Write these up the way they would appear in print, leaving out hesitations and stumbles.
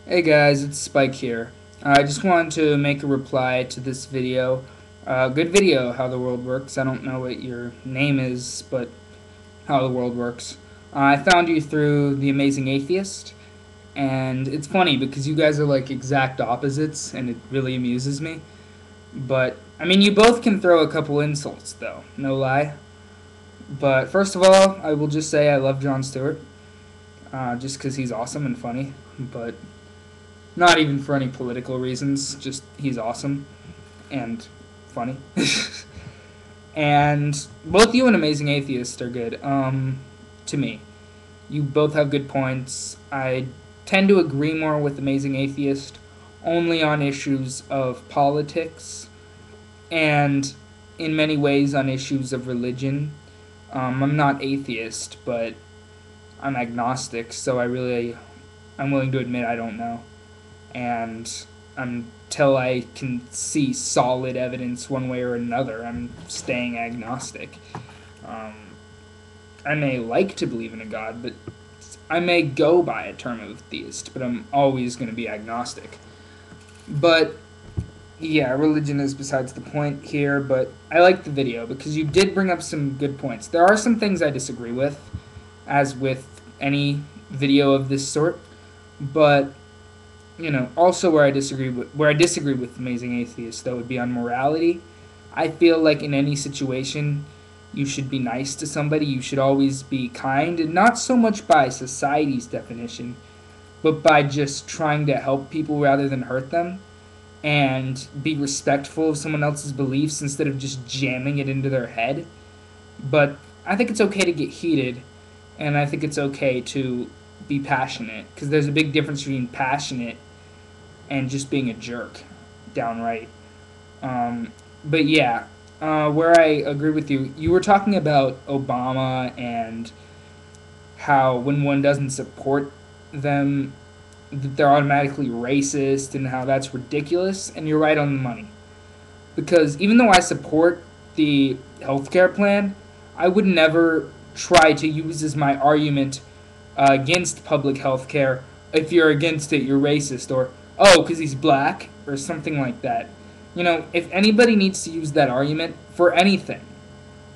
Hey guys, it's Spike here. I just wanted to make a reply to this video. Good video, How the World Works. I don't know what your name is, but How the World Works. I found you through The Amazing Atheist, and it's funny because you guys are like exact opposites, and it really amuses me. But, I mean, you both can throw a couple insults, though, no lie. But first of all, I will just say I love Jon Stewart, just because he's awesome and funny. But not even for any political reasons, just he's awesome and funny. And both you and Amazing Atheist are good, to me. You both have good points. I tend to agree more with Amazing Atheist only on issues of politics and in many ways on issues of religion. I'm not atheist, but I'm agnostic, so I'm willing to admit I don't know. And until I can see solid evidence one way or another, I'm staying agnostic. Um, I may like to believe in a god, but I may go by a term of theist, but I'm always going to be agnostic. But yeah, religion is besides the point here, but I like the video because you did bring up some good points. There are some things I disagree with, as with any video of this sort, but also where I disagree with Amazing Atheist though would be on morality. I feel like in any situation you should be nice to somebody, you should always be kind, and not so much by society's definition, but by just trying to help people rather than hurt them, and be respectful of someone else's beliefs instead of just jamming it into their head. But I think it's okay to get heated, and I think it's okay to be passionate, because there's a big difference between passionate and just being a jerk, downright. But yeah, where I agree with you, you were talking about Obama and how when one doesn't support them, that they're automatically racist and how that's ridiculous, and you're right on the money. Because even though I support the healthcare plan, I would never try to use as my argument against public health care, if you're against it, you're racist, or, oh, because he's black, or something like that. If anybody needs to use that argument for anything,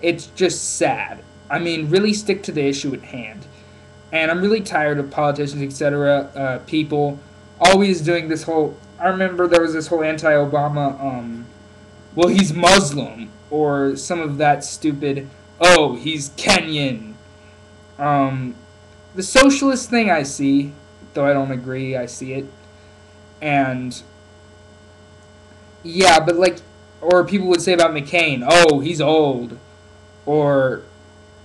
it's just sad. I mean, really stick to the issue at hand. And I'm really tired of politicians, etc., people always doing this whole. I remember there was this whole anti Obama, well, he's Muslim, or some of that stupid, oh, he's Kenyan. Um, the socialist thing I see, though I don't agree, I see it. And yeah, but like, or people would say about McCain, oh, he's old. Or,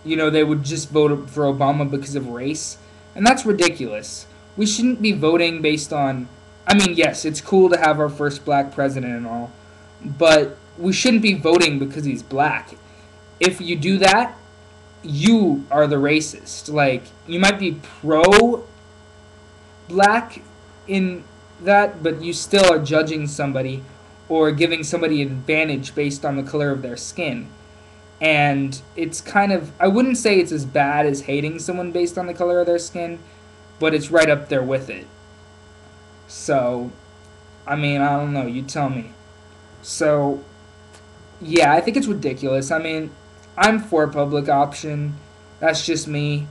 they would just vote for Obama because of race. And that's ridiculous. We shouldn't be voting based on. I mean, yes, it's cool to have our first black president and all, but we shouldn't be voting because he's black. If you do that, you are the racist. Like, you might be pro black in that, but you still are judging somebody or giving somebody an advantage based on the color of their skin. And it's kind of, I wouldn't say it's as bad as hating someone based on the color of their skin, but it's right up there with it. So, I mean, I don't know, you tell me. So, yeah, I think it's ridiculous. I mean, I'm for public option. That's just me.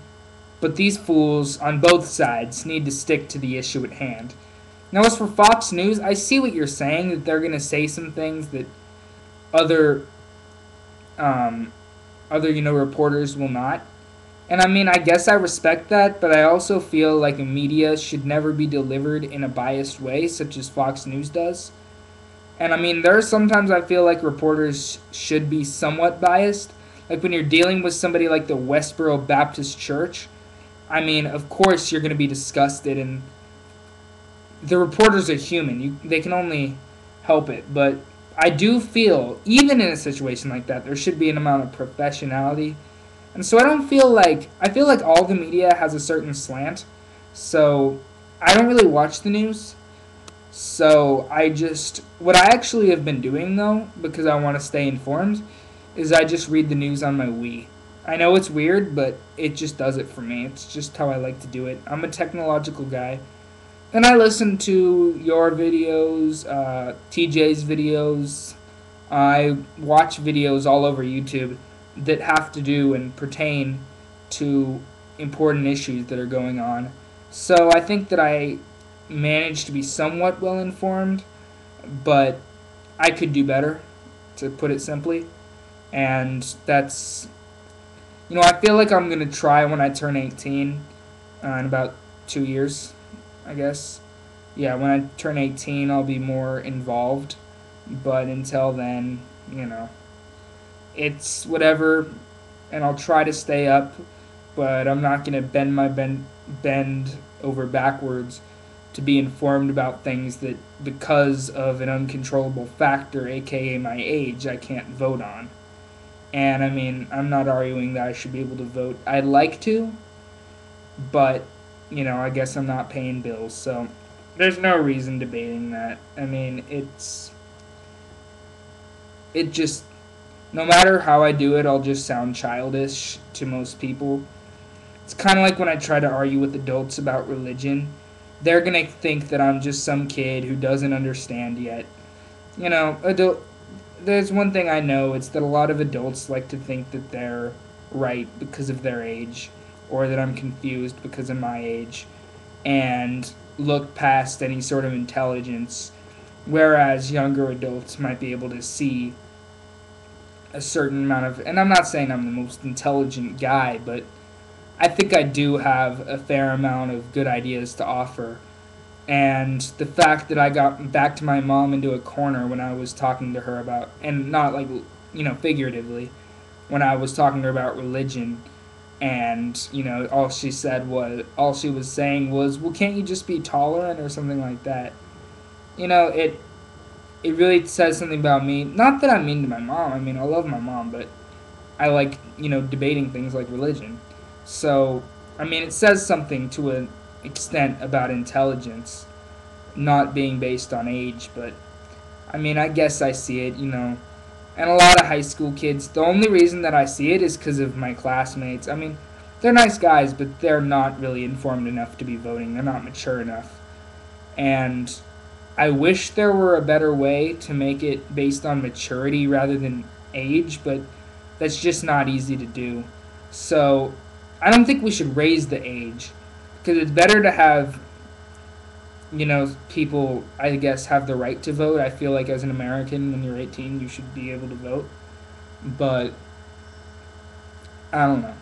But these fools on both sides need to stick to the issue at hand. Now, as for Fox News, I see what you're saying, that they're going to say some things that other, um, reporters will not. And I mean, I guess I respect that, but I also feel like a media should never be delivered in a biased way, such as Fox News does. And I mean, there are sometimes I feel like reporters should be somewhat biased. Like when you're dealing with somebody like the Westboro Baptist Church, I mean, of course you're going to be disgusted, and the reporters are human. They can only help it. But I do feel, even in a situation like that, there should be an amount of professionality. And so I feel like all the media has a certain slant. So I don't really watch the news. So what I actually have been doing though, because I want to stay informed, is I just read the news on my Wii. I know it's weird, but it just does it for me. It's just how I like to do it. I'm a technological guy, And I listen to your videos, TJ's videos. I watch videos all over YouTube that have to do and pertain to important issues that are going on. So I think that I managed to be somewhat well informed, but I could do better, to put it simply. And that's, I feel like I'm going to try when I turn 18 in about 2 years, I guess. Yeah, when I turn 18, I'll be more involved. But until then, you know, it's whatever, and I'll try to stay up. But I'm not gonna bend over backwards to be informed about things that, because of an uncontrollable factor, aka my age, I can't vote on. And I mean, I'm not arguing that I should be able to vote. I'd like to, but I guess I'm not paying bills, so there's no reason debating that. I mean, it just, no matter how I do it, I'll just sound childish to most people. It's kind of like when I try to argue with adults about religion. They're going to think that I'm just some kid who doesn't understand yet. There's one thing I know, it's that a lot of adults like to think that they're right because of their age, or that I'm confused because of my age, and look past any sort of intelligence, whereas younger adults might be able to see a certain amount of, and I'm not saying I'm the most intelligent guy, but I think I do have a fair amount of good ideas to offer. And the fact that I got backed my mom into a corner when I was talking to her about, and not like, figuratively, when I was talking to her about religion, and all she was saying was, well, can't you just be tolerant or something like that. It really says something about me. Not that I'm mean to my mom. I mean, I love my mom, but I like, debating things like religion. So, I mean, it says something to an extent about intelligence not being based on age, but I mean, I guess I see it, and a lot of high school kids, the only reason that I see it is because of my classmates. I mean, they're nice guys, but they're not really informed enough to be voting. They're not mature enough. And I wish there were a better way to make it based on maturity rather than age, but that's just not easy to do. So I don't think we should raise the age, because it's better to have, people, I guess, have the right to vote. I feel like as an American, when you're 18, you should be able to vote. But I don't know.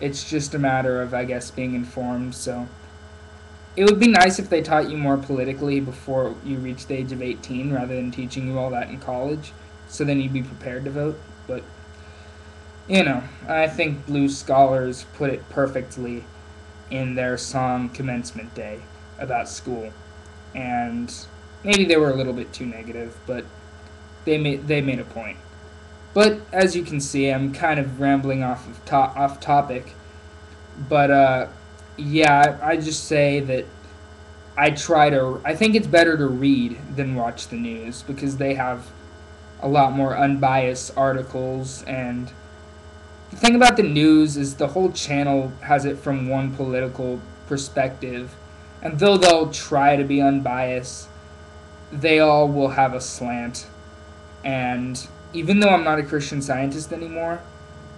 It's just a matter of, I guess, being informed. So it would be nice if they taught you more politically before you reach the age of 18, rather than teaching you all that in college. So then you'd be prepared to vote. But, I think Blues Scholars put it perfectly in their song Commencement Day about school. And maybe they were a little bit too negative, but they made a point. But as you can see, I'm kind of rambling off topic. But yeah, I just say that I think it's better to read than watch the news, because they have a lot more unbiased articles. And the thing about the news is the whole channel has it from one political perspective. And though they'll try to be unbiased, they all will have a slant. And even though I'm not a Christian Scientist anymore,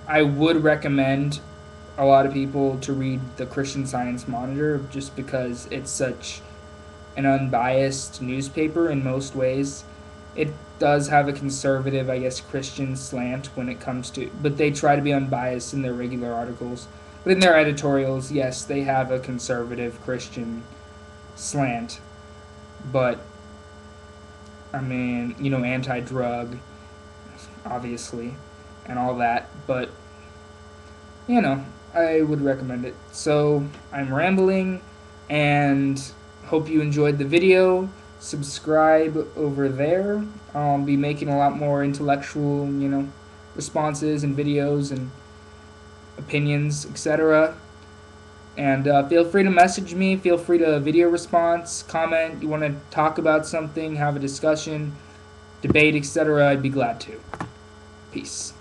I would recommend a lot of people to read the Christian Science Monitor, just because it's such an unbiased newspaper in most ways. It does have a conservative, I guess, Christian slant when it comes to, but they try to be unbiased in their regular articles. But in their editorials, yes, they have a conservative Christian slant. But, I mean, anti-drug, obviously, and all that. But, I would recommend it. So, I'm rambling, and hope you enjoyed the video. Subscribe over there. I'll be making a lot more intellectual, responses and videos and opinions, etc. And feel free to message me. Feel free to video response, comment. You want to talk about something, have a discussion, debate, etc. I'd be glad to. Peace.